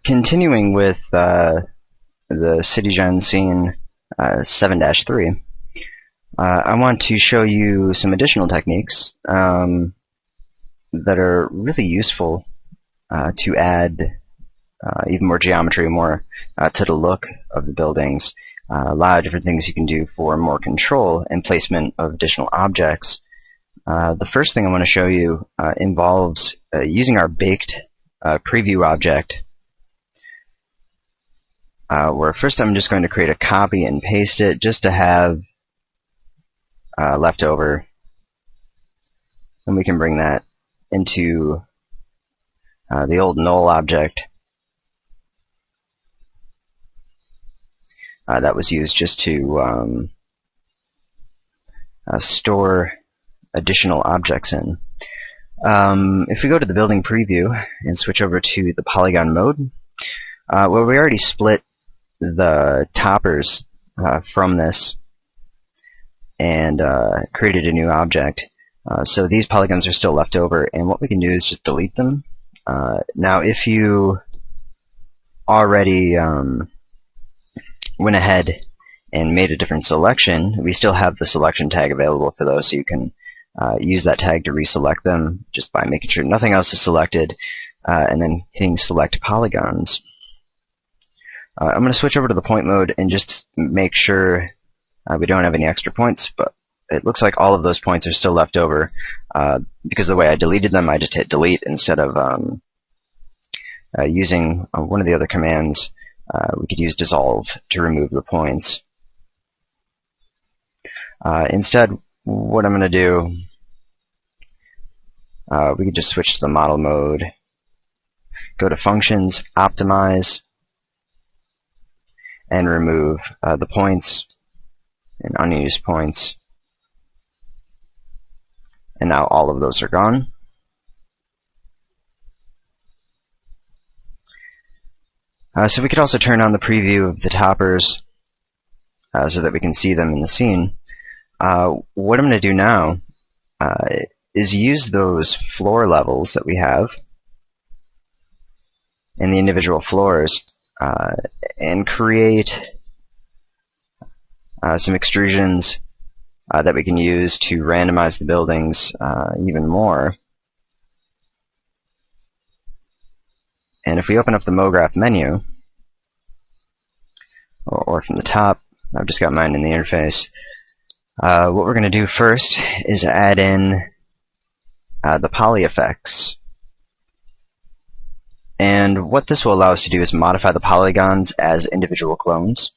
Continuing with the CityGen scene 7-3, I want to show you some additional techniques that are really useful to add even more geometry, more to the look of the buildings. A lot of different things you can do for more control and placement of additional objects. The first thing I want to show you involves using our baked preview object, where first I'm just going to create a copy and paste it just to have left over, and we can bring that into the old null object that was used just to store additional objects in. If we go to the building preview and switch over to the polygon mode, well, we already split the toppers from this and created a new object. So these polygons are still left over, and what we can do is just delete them. Now, if you already went ahead and made a different selection, we still have the selection tag available for those, so you can use that tag to reselect them just by making sure nothing else is selected and then hitting select polygons. I'm going to switch over to the point mode and just make sure we don't have any extra points, but it looks like all of those points are still left over because the way I deleted them, I just hit delete instead of using one of the other commands. We could use dissolve to remove the points. Instead, what I'm going to do, we could just switch to the model mode, go to functions, optimize, and remove the points and unused points. And now all of those are gone. So we could also turn on the preview of the toppers so that we can see them in the scene. What I'm going to do now is use those floor levels that we have in the individual floors and create some extrusions that we can use to randomize the buildings even more. And if we open up the MoGraph menu, or from the top, I've just got mine in the interface, what we're going to do first is add in the PolyFX. And what this will allow us to do is modify the polygons as individual clones.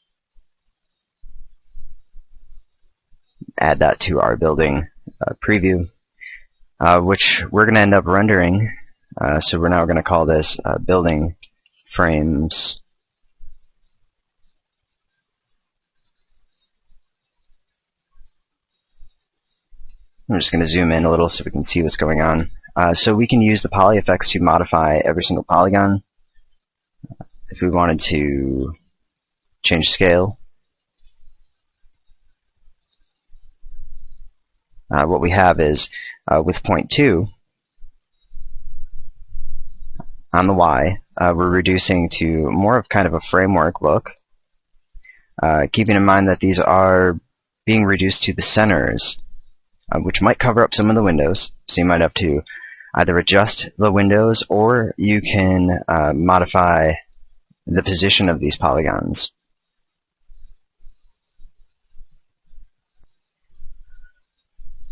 Add that to our building preview, which we're going to end up rendering. So we're now going to call this building frames. I'm just going to zoom in a little so we can see what's going on. So we can use the PolyFX to modify every single polygon. If we wanted to change scale, what we have is with point 2 on the Y, we're reducing to more of kind of a framework look, keeping in mind that these are being reduced to the centers, which might cover up some of the windows, so you might have to either adjust the windows or you can modify the position of these polygons.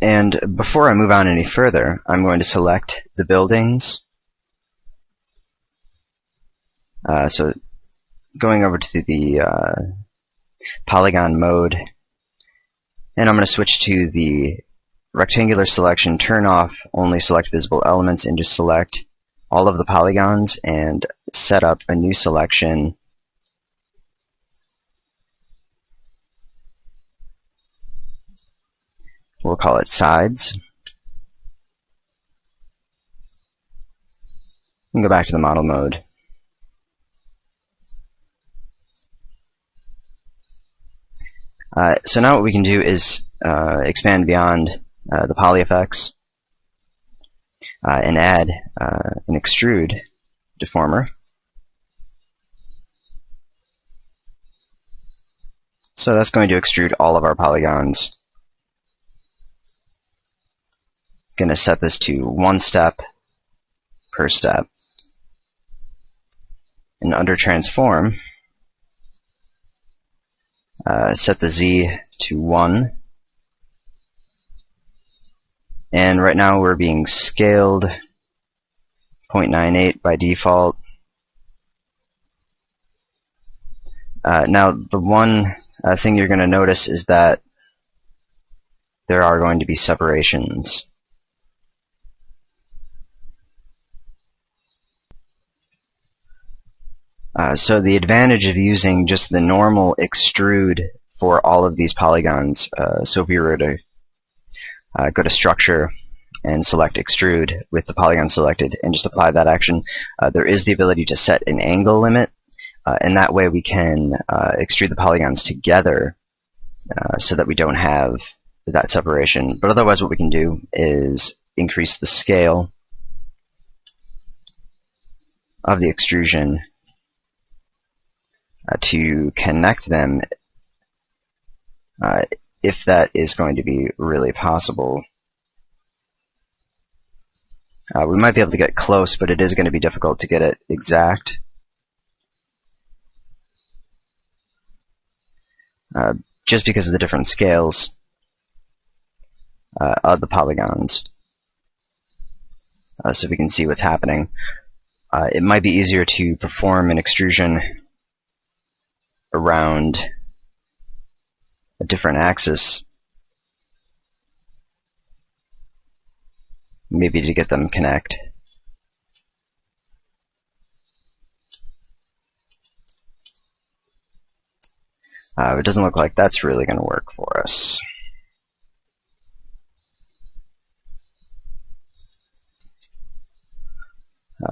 And before I move on any further, I'm going to select the buildings. So going over to the polygon mode, and I'm going to switch to the rectangular selection, turn off only select visible elements, and just select all of the polygons and set up a new selection. We'll call it sides. And go back to the model mode. So now what we can do is expand beyond the PolyFX and add an Extrude deformer. So that's going to extrude all of our polygons. Going to set this to 1 step per step. And under transform, set the Z to 1. And right now we're being scaled 0.98 by default. Now the one thing you're going to notice is that there are going to be separations. So the advantage of using just the normal extrude for all of these polygons, so if we were to go to structure and select extrude with the polygon selected and just apply that action, there is the ability to set an angle limit, and that way we can extrude the polygons together so that we don't have that separation. But otherwise what we can do is increase the scale of the extrusion to connect them if that is going to be really possible. We might be able to get close, but it is going to be difficult to get it exact. Just because of the different scales of the polygons. So we can see what's happening. It might be easier to perform an extrusion around a different axis, maybe to get them connect. It doesn't look like that's really going to work for us.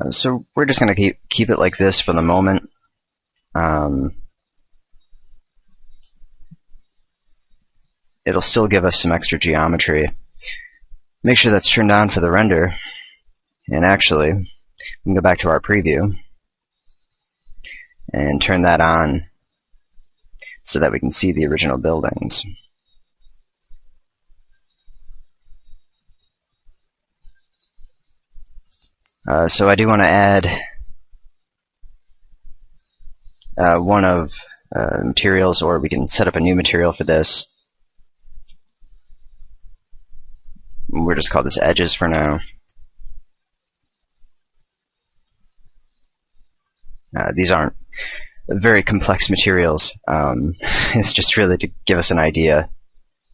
So we're just going to keep it like this for the moment. It'll still give us some extra geometry. Make sure that's turned on for the render. And actually, we can go back to our preview and turn that on so that we can see the original buildings. So I do want to add one of materials, or we can set up a new material for this. We'll just call this edges for now. These aren't very complex materials. It's just really to give us an idea of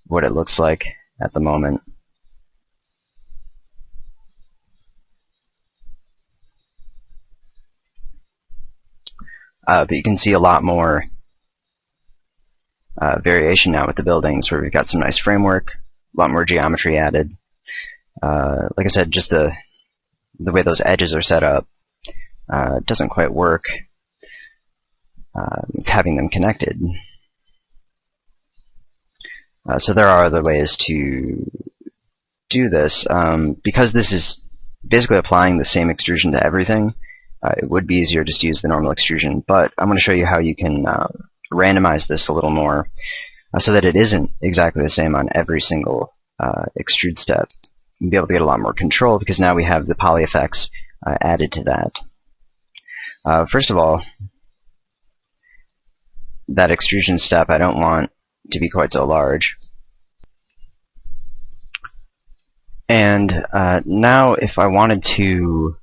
what it looks like at the moment. But you can see a lot more variation now with the buildings, where we've got some nice framework, a lot more geometry added. Like I said, just the way those edges are set up doesn't quite work having them connected. So there are other ways to do this. Because this is basically applying the same extrusion to everything, it would be easier just to use the normal extrusion. But I'm going to show you how you can randomize this a little more so that it isn't exactly the same on every single extrude step. You'll be able to get a lot more control because now we have the PolyFX added to that. First of all, that extrusion step I don't want to be quite so large. And now if I wanted to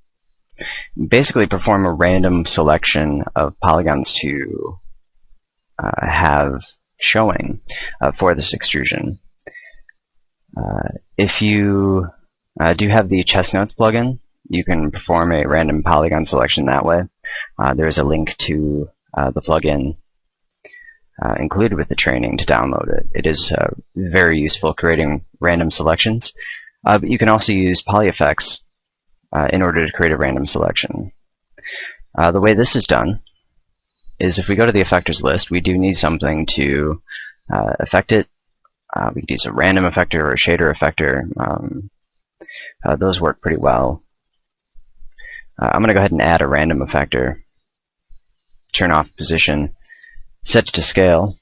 basically perform a random selection of polygons to have showing for this extrusion, if you do have the Chestnuts plugin, you can perform a random polygon selection that way. There is a link to the plugin included with the training to download it. It is very useful creating random selections. But you can also use PolyFX in order to create a random selection. The way this is done is if we go to the effectors list, we do need something to affect it. We could use a random effector or a shader effector. Those work pretty well. I'm going to go ahead and add a random effector. Turn off position, set it to scale,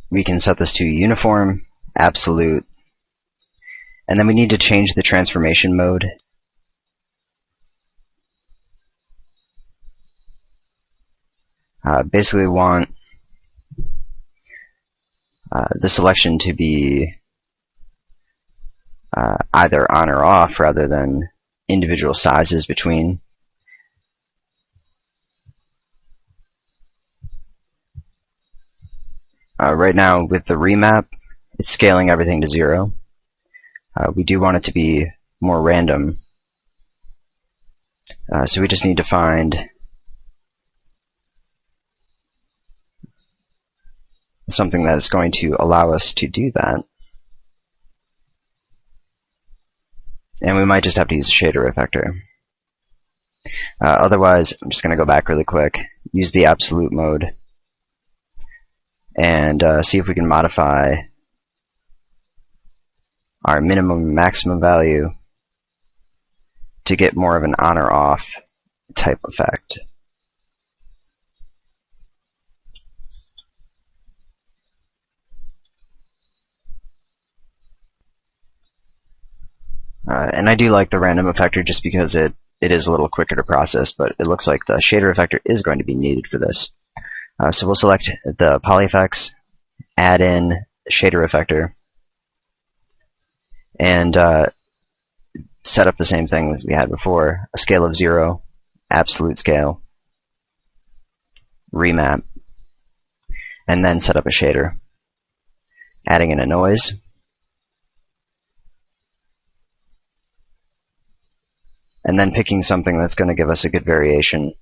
we can set this to uniform, absolute, and then we need to change the transformation mode. Basically we want the selection to be either on or off rather than individual sizes between. Right now with the remap, it's scaling everything to 0. We do want it to be more random. So we just need to find something that is going to allow us to do that. And we might just have to use a shader effector. Otherwise, I'm just going to go back really quick, use the absolute mode, and see if we can modify our minimum and maximum value to get more of an on or off type effect. And I do like the random effector just because it is a little quicker to process, but it looks like the shader effector is going to be needed for this. So we'll select the PolyFX, add in the shader effector, and set up the same thing as we had before, a scale of 0, absolute scale, remap, and then set up a shader, adding in a noise, and then picking something that's going to give us a good variation.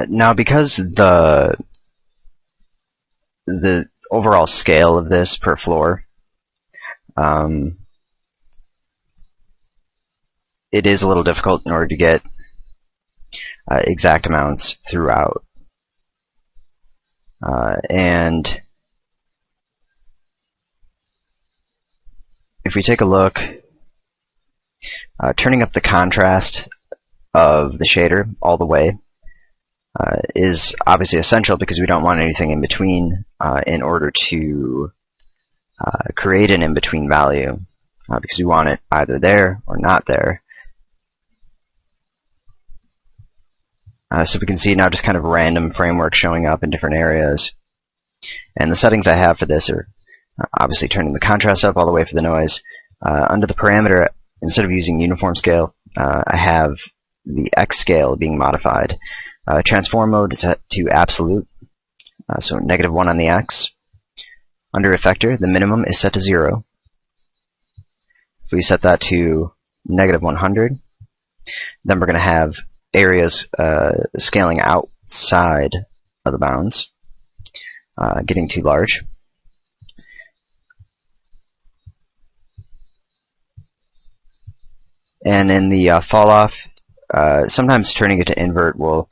Now, because the overall scale of this per floor, it is a little difficult in order to get exact amounts throughout. And if we take a look, turning up the contrast of the shader all the way is obviously essential because we don't want anything in between in order to create an in-between value because we want it either there or not there. So we can see now just kind of random framework showing up in different areas. And the settings I have for this are obviously turning the contrast up all the way for the noise. Under the parameter, instead of using uniform scale, I have the X scale being modified. Transform mode is set to absolute, so -1 on the X. Under effector, the minimum is set to 0. If we set that to -100, then we're going to have areas scaling outside of the bounds, getting too large. And in the fall off, sometimes turning it to invert will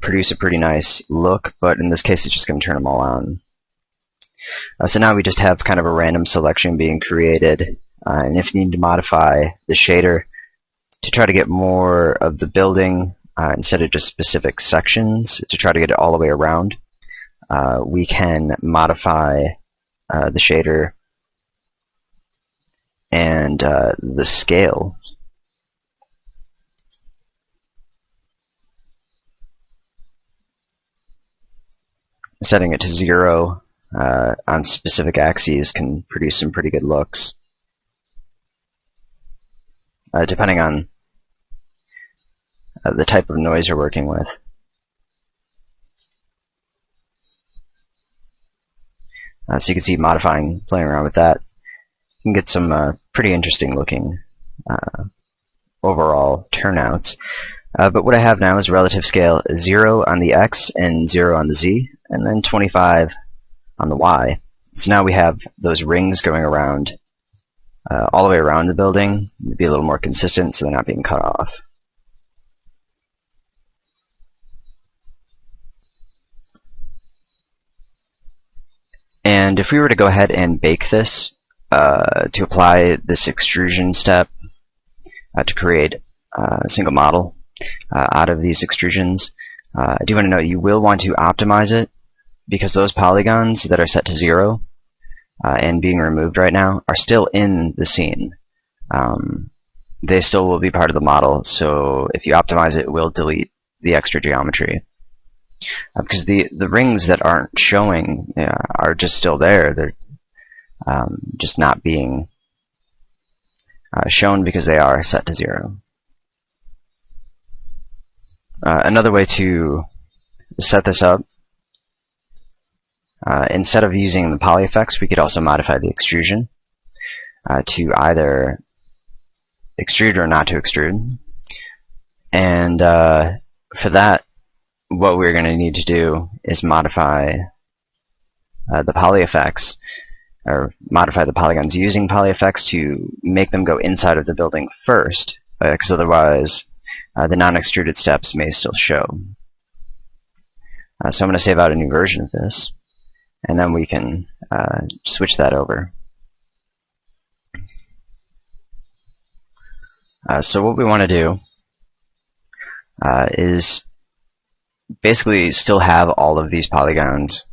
produce a pretty nice look, but in this case it's just going to turn them all on. So now we just have kind of a random selection being created, and if you need to modify the shader to try to get more of the building instead of just specific sections, to try to get it all the way around, we can modify the shader and the scale. Setting it to 0 on specific axes can produce some pretty good looks, depending on the type of noise you're working with. So you can see modifying, playing around with that. You can get some pretty interesting looking overall turnouts. But what I have now is relative scale 0 on the X and 0 on the Z, and then 25 on the Y. So now we have those rings going around all the way around the building to be a little more consistent so they're not being cut off. And if we were to go ahead and bake this to apply this extrusion step, to create a single model out of these extrusions. I do want to note you will want to optimize it, because those polygons that are set to 0 and being removed right now are still in the scene. They still will be part of the model, so if you optimize it, it will delete the extra geometry. Because the rings that aren't showing are just still there. They're just not being shown because they are set to 0. Another way to set this up, instead of using the PolyFX, we could also modify the extrusion to either extrude or not to extrude. And for that, what we're going to need to do is modify the PolyFX, or modify the polygons using PolyFX to make them go inside of the building first, because otherwise the non-extruded steps may still show. So I'm going to save out a new version of this, and then we can switch that over. So what we want to do is basically still have all of these polygons.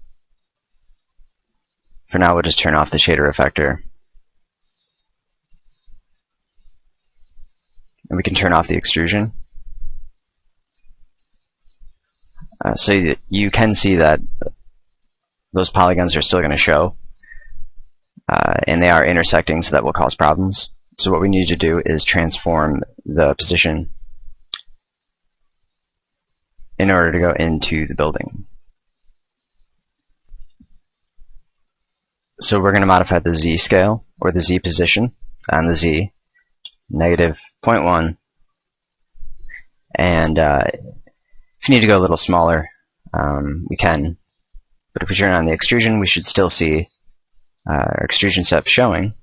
For now, we'll just turn off the shader effector. And we can turn off the extrusion. So you can see that those polygons are still going to show. And they are intersecting, so that will cause problems. So what we need to do is transform the position in order to go into the building. So we're going to modify the Z scale, or the Z position, on the Z, -0.1. And if you need to go a little smaller, we can. But if we turn on the extrusion, we should still see our extrusion step showing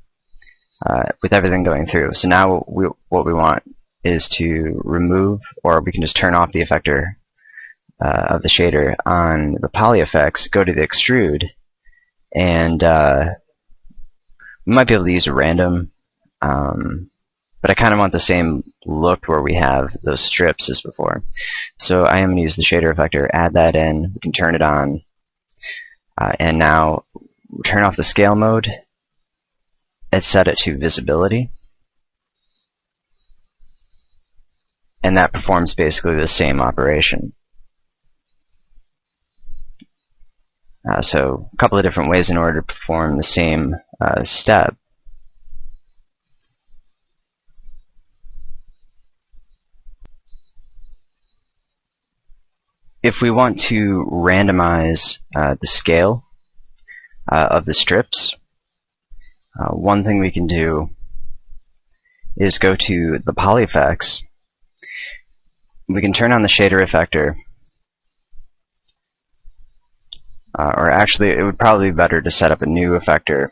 with everything going through. So now what we want is to remove, or we can just turn off the effector of the shader on the PolyFX, go to the extrude, and we might be able to use a random, but I kind of want the same look where we have those strips as before. So I am going to use the shader effector, add that in, we can turn it on, and now turn off the scale mode and set it to visibility. And that performs basically the same operation. So a couple of different ways in order to perform the same step. If we want to randomize the scale of the strips, one thing we can do is go to the PolyFX. We can turn on the shader effector. Or actually, it would probably be better to set up a new effector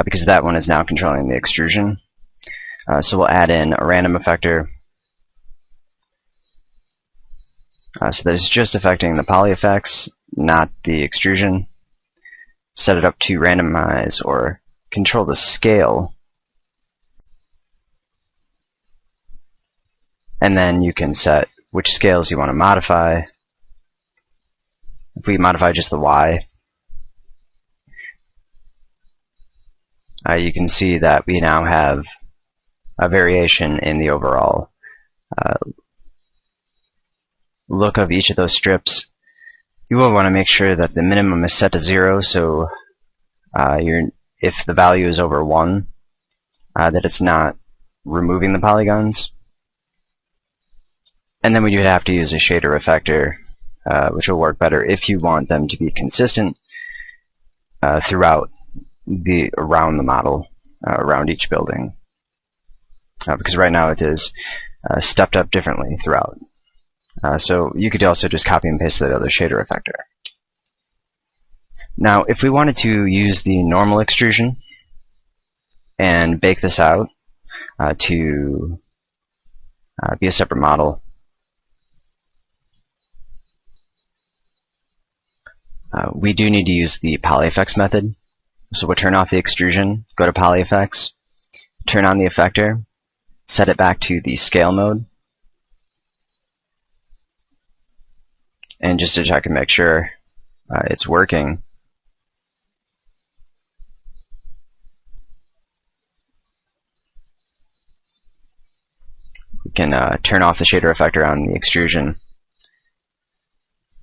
because that one is now controlling the extrusion. So we'll add in a random effector. So that is just affecting the PolyFX, not the extrusion. Set it up to randomize or control the scale. And then you can set which scales you want to modify. If we modify just the Y, you can see that we now have a variation in the overall look of each of those strips. You will want to make sure that the minimum is set to 0, so if the value is over 1, that it's not removing the polygons. And then we do have to use a shader effector, which will work better if you want them to be consistent throughout around the model, around each building. Because right now it is stepped up differently throughout. So you could also just copy and paste that other shader effector. Now, if we wanted to use the normal extrusion and bake this out to be a separate model, we do need to use the PolyFX method. So we'll turn off the extrusion, go to PolyFX, turn on the effector, set it back to the scale mode. And just to check and make sure it's working, we can turn off the shader effector on the extrusion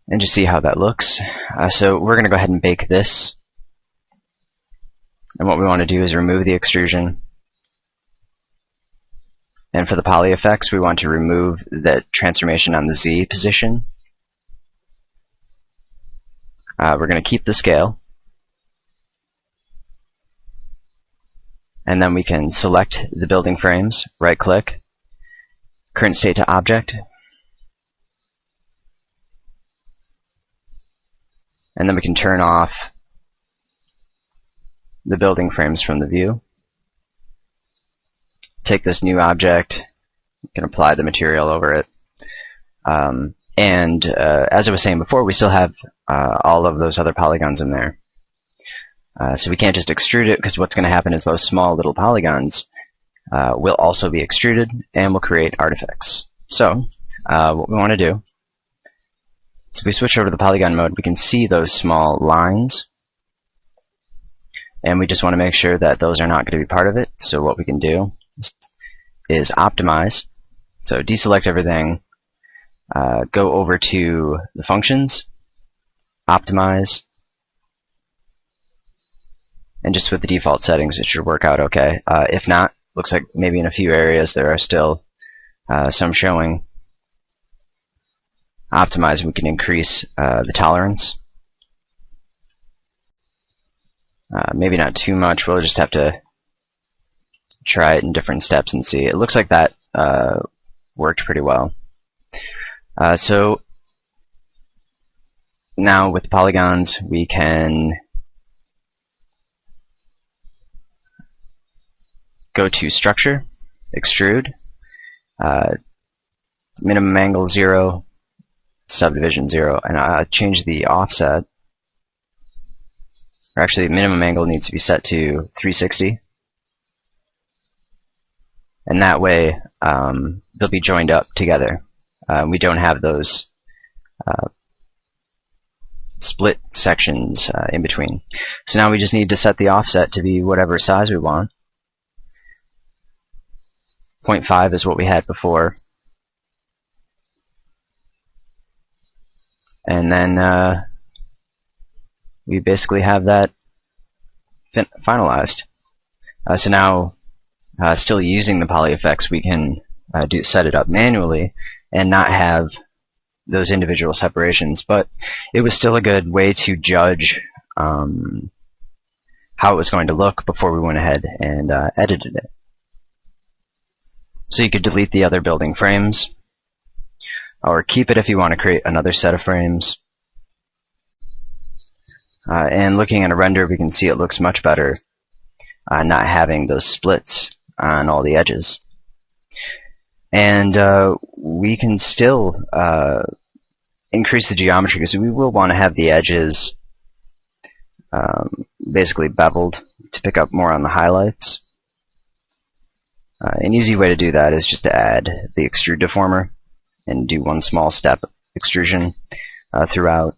and just see how that looks. So we're going to go ahead and bake this. And what we want to do is remove the extrusion. And for the PolyFX, we want to remove the transformation on the Z position. We're going to keep the scale. And then we can select the building frames, right-click, current state to object, and then we can turn off the building frames from the view. Take this new object, you can apply the material over it, and as I was saying before, we still have all of those other polygons in there. So we can't just extrude it, because what's going to happen is those small little polygons will also be extruded and will create artifacts. So what we want to do is, if we switch over to the polygon mode, we can see those small lines, and we just want to make sure that those are not going to be part of it. So what we can do is optimize. So deselect everything, go over to the functions, optimize, and just with the default settings it should work out okay. If not, looks like maybe in a few areas there are still some showing. Optimize, we can increase the tolerance. Maybe not too much, we'll just have to try it in different steps and see. It looks like that worked pretty well. So now with the polygons we can go to structure, extrude, minimum angle 0, subdivision 0, and change the offset. Or actually, minimum angle needs to be set to 360. And that way, they'll be joined up together. We don't have those split sections in between. So now we just need to set the offset to be whatever size we want. 0.5 is what we had before. And then we basically have that finalized. So now, still using the PolyFX, we can set it up manually and not have those individual separations. But it was still a good way to judge how it was going to look before we went ahead and edited it. So you could delete the other building frames, or keep it if you want to create another set of frames. And looking at a render, we can see it looks much better not having those splits on all the edges. And we can still increase the geometry, because we will want to have the edges basically beveled to pick up more on the highlights. An easy way to do that is just to add the extrude deformer and do one small step extrusion throughout.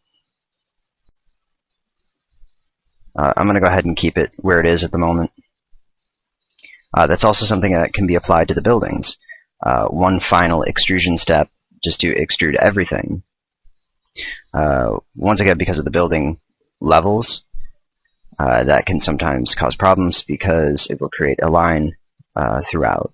I'm going to go ahead and keep it where it is at the moment. That's also something that can be applied to the buildings. One final extrusion step, just to extrude everything. Once again, because of the building levels, that can sometimes cause problems because it will create a line throughout.